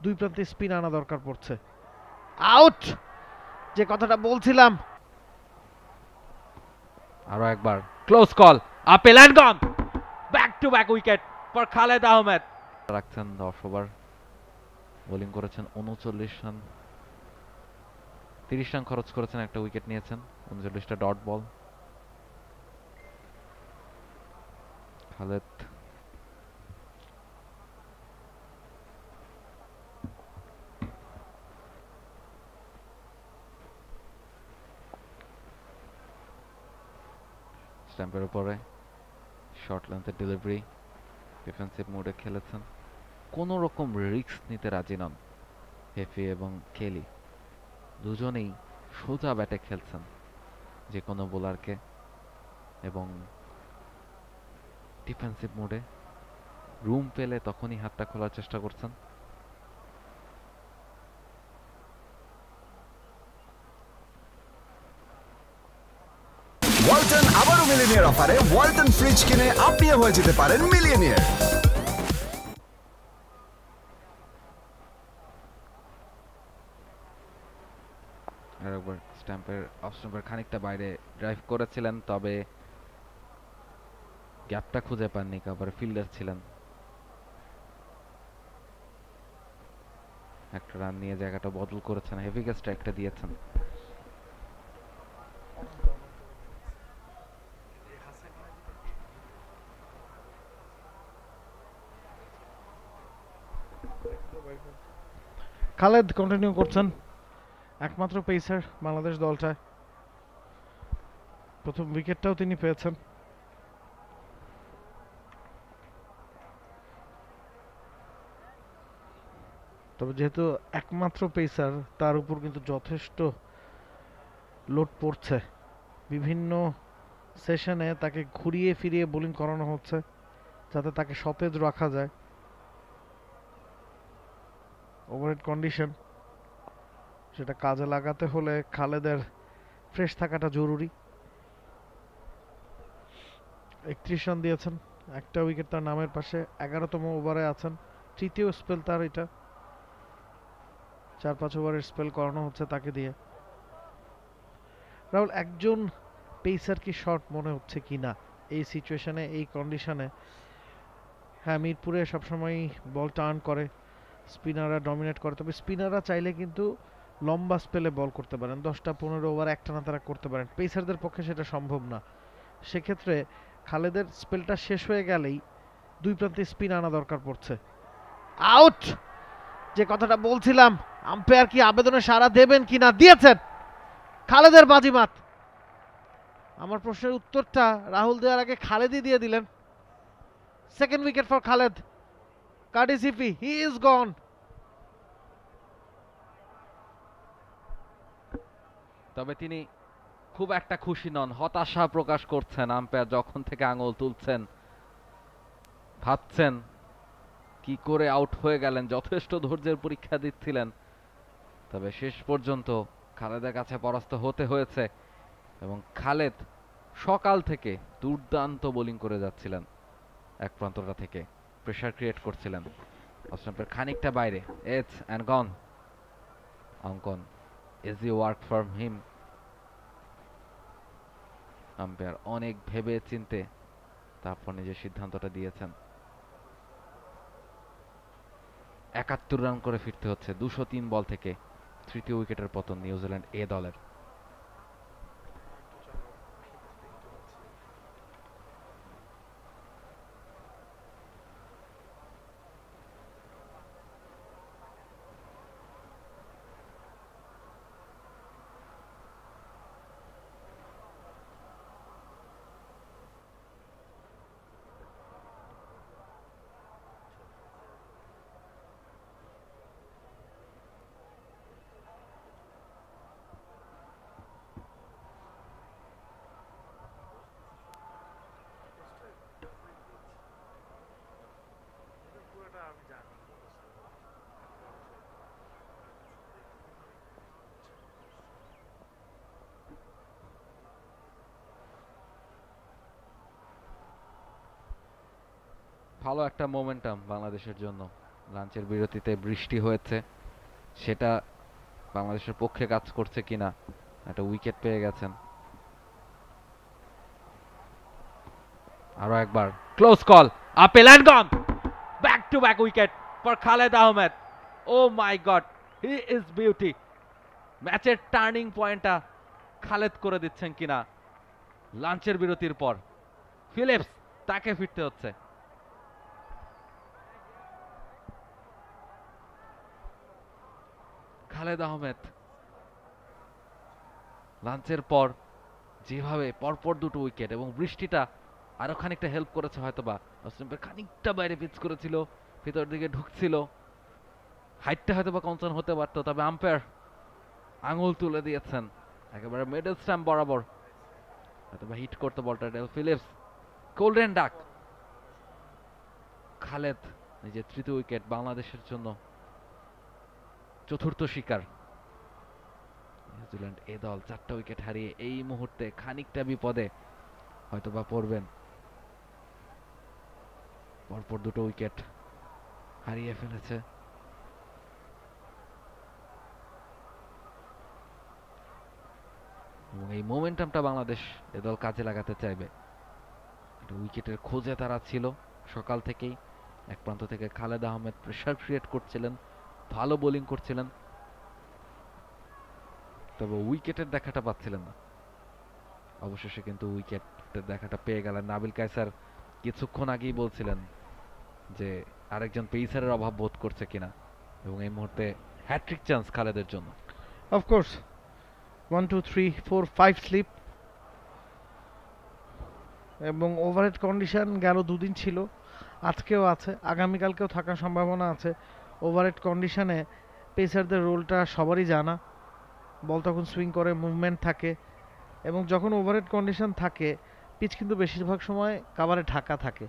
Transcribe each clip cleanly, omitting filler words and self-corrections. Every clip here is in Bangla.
দুই প্রান্তে স্পিন আনা দরকার পড়ছে। আউট, যে কথাটা বলছিলাম। আরো একবার close call, appeal and gone, back to back wicket for Khaled Ahmed. রাখছেন 10 ওভার, বোলিং করেছেন 39 রান, 30 রান খরচ করেছেন, একটা উইকেট নিয়েছেন, 39টা ডট বল। খালেদ স্ট্যাম্পের উপরে শর্ট লেন্থের ডেলিভারি, ডিফেন্সিভ মোডে খেলেছেন, কোনো রকম রিস্ক নিতে রাজি নন হেফি এবং কেলি। দুজনেই সোজা ব্যাটে খেলছেন যে কোনো বোলারকে, এবং ডিফেন্সিভ মোডে রুম পেলে তখনই হাতটা খোলার চেষ্টা করছেন। ওয়ালটন আবারও মিলিনিয়ার অফারে ওয়ালটন ফ্রিজ কিনে আপনিও হয়ে যেতে পারেন মিলিয়নিয়ার। আর একবার স্ট্যাম্পের অফ স্ট্যাম্পের খানিকটা বাইরে ড্রাইভ করেছিলেন, তবে গ্যাপটা খুঁজে পাননি, কাভারে ফিল্ডার ছিলেন। একটা রান নিয়ে জায়গাটা বদল করেছেন, হেভিকে স্ট্রাইকটা দিয়েছেন। খালেদ কন্টিনিউ করছেন, একমাত্র পেসার বাংলাদেশ দলটায়। প্রথম উইকেটটাও তিনি পেয়েছেন। তবে যেহেতু একমাত্র পেসার, তার উপর কিন্তু যথেষ্ট লোড পড়ছে। বিভিন্ন সেশনে তাকে ঘুরিয়ে ফিরিয়ে বোলিং করানো হচ্ছে যাতে তাকে সতেজ রাখা যায়। ওভারহেড কন্ডিশন, সেটা কাজে লাগাতে হলে খালেদের ফ্রেশ থাকাটা জরুরি। 31 রান দিয়েছেন, একটা উইকেট তার নামের পাশে, 11তম ওভারে আছেন। তৃতীয় স্পেল তার এটা, 4-5 ওভারের স্পেল করানো হচ্ছে তাকে দিয়ে। রাহুল, একজন পেসার কি শর্ট মনে হচ্ছে কিনা এই সিচুয়েশনে, এই কন্ডিশনে? হ্যাঁ, মিরপুরে সবসময় বল টার্ন করে, স্পিনাররা ডমিনেট করে, তবে স্পিনাররা চাইলে কিন্তু লম্বা স্পেলে বল করতে পারেন, 10টা-15 ওভার একটানা তারা করতে পারেন। পেসারদের পক্ষে সেটা সম্ভব না। সেক্ষেত্রে খালেদের স্পেলটা শেষ হয়ে গেলেই দুই প্রান্তে স্পিন আনা দরকার পড়ছে। আউট, যে কথাটা বলছিলাম। আম্পায়ার কি আবেদনে সাড়া দেবেন কিনা? দিয়েছেন। খালেদের বাজিমাত। আমার প্রশ্নের উত্তরটা রাহুল দেওয়ার আগে খালেদই দিয়ে দিলেন। Second wicket for Khaled. Curtis ইফি, হি ইজ গন। তবে তিনি খুব একটা খুশি নন, হতাশা প্রকাশ করছেন। আম্পায়ার যখন থেকে আঙুল তুলছেন, ভাবছেন কি করে আউট হয়ে গেলেন, যথেষ্ট ধৈর্যের পরীক্ষা দিচ্ছিলেন, তবে শেষ পর্যন্ত খালেদের কাছে পরাস্ত হতে হয়েছে। এবং খালেদ সকাল থেকে দুর্দান্ত বোলিং করে যাচ্ছিলেন, এক প্রান্তটা থেকে প্রেসার ক্রিয়েট করছিলেন। অস্ট্রেলিয়ার খানিকটা বাইরে, এজ অ্যান্ড গন, অঙ্কন easy work for him. Umpire অনেক ভেবে চিনতে তারপর নিজের সিদ্ধান্তটা দিয়েছেন। 71 রান করে ফিরতে হচ্ছে 203 বল থেকে। তৃতীয় উইকেটের পতন নিউজিল্যান্ড এ দলের। ভালো একটা মোমেন্টাম বাংলাদেশের জন্য, লাঞ্চের বিরতিতে বৃষ্টি হয়েছে, সেটা বাংলাদেশের পক্ষে কাজ করছে কিনা। একটা উইকেট পেয়ে গেছেন। আরো একবার close call, appeal and gone, back to back wicket for Khaled Ahmed. Oh my god, he is beauty. ম্যাচের টার্নিং পয়েন্টটা খালেদ করে দিচ্ছেন কিনা লাঞ্চের বিরতির পর। ফিলিপস, তাকে ফিরতে হচ্ছে। খালেদ আহমেদ লাঞ্চের পর যেভাবে পরপর দুটো উইকেট, এবং বৃষ্টিটা আরো খানিকটা হেল্প করেছে হয়তোবা। অস্ট্রেলিয়া খানিকটা বাইরে পিচ করেছিল, ভিতর দিকে ঢুকছিল, হাইটটা হয়তোবা কনসার্ন হতে পারতো, তবে আম্পায়ার আঙুল তুলে দিয়েছেন একেবারে মিডল স্ট্যাম্প বরাবর। হয়তোবা হিট করতে বলটা। Del Philips, golden duck. Khaled নিজের তৃতীয় উইকেট, বাংলাদেশের জন্য চতুর্থ শিকার। নিউজিল্যান্ড এ দল 4টা উইকেট হারিয়ে এই মুহূর্তে খানিকটা বিপদে হয়তোবা পড়বেন। পরপর দুটো উইকেট হারিয়ে ফেলেছে। এবং এই মোমেন্টামটা বাংলাদেশ এ দল কাজে লাগাতে চাইবে। একটা উইকেটের খোঁজে তারা ছিল সকাল থেকেই। এক প্রান্ত থেকে খালেদ আহমেদ প্রেসার ক্রিয়েট করছিলেন, ভালো বোলিং করছিলেন, তবে উইকেটের দেখাটা পাচ্ছিলেন না। অবশেষে কিন্তু উইকেটের দেখাটা পেয়ে গেলেন। নাবিল কায়সার কিছুক্ষণ আগেই বলছিলেন যে আরেকজন পেসারের অভাব বোধ করছে কিনা, এবং এই মুহূর্তে হ্যাট্রিক চান্স খালেদের জন্য। অফকোর্স 1 2 3 4 5 স্লিপ, এবং ওভারহেড কন্ডিশন গেল দুদিন ছিল, আজকেও আছে, আগামীকালকেও থাকার সম্ভাবনা আছে। ওভারহেড কন্ডিশনে পেসারদের রোলটা সবারই জানা। বল তখন সুইং করে, মুভমেন্ট থাকে, এবং যখন ওভারহেড কন্ডিশন থাকে পিচ কিন্তু বেশিরভাগ সময় কাভারে ঢাকা থাকে।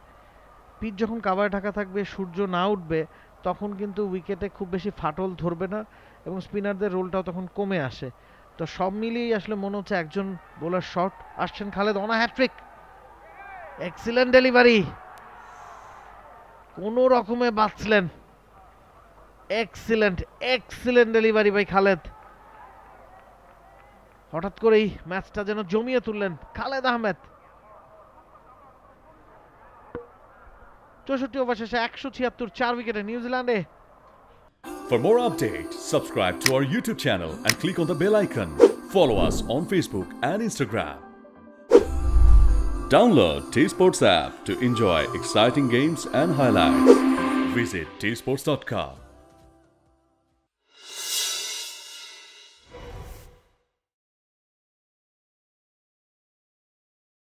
পিচ যখন কাভারে ঢাকা থাকবে, সূর্য না উঠবে, তখন কিন্তু উইকেটে খুব বেশি ফাটল ধরবে না, এবং স্পিনারদের রোলটাও তখন কমে আসে। তো সব মিলিয়েই আসলে মনে হচ্ছে একজন বোলার শট আসছেন Khaled on hat trick. Excellent delivery, কোনো রকমে বাঁচলেন। Excellent excellent delivery by Khaled. হঠাৎ করেই ম্যাচটা যেন জমিয়ে তুললেন খালেদ আহমেদ। 64 ওভার শেষে 176, 4 উইকেটে নিউজিল্যান্ডে। For more updates, subscribe to our YouTube channel and click on the bell icon. Follow us on Facebook and Instagram. Download T-Sports app to enjoy exciting games and highlights. Visit tsports.com.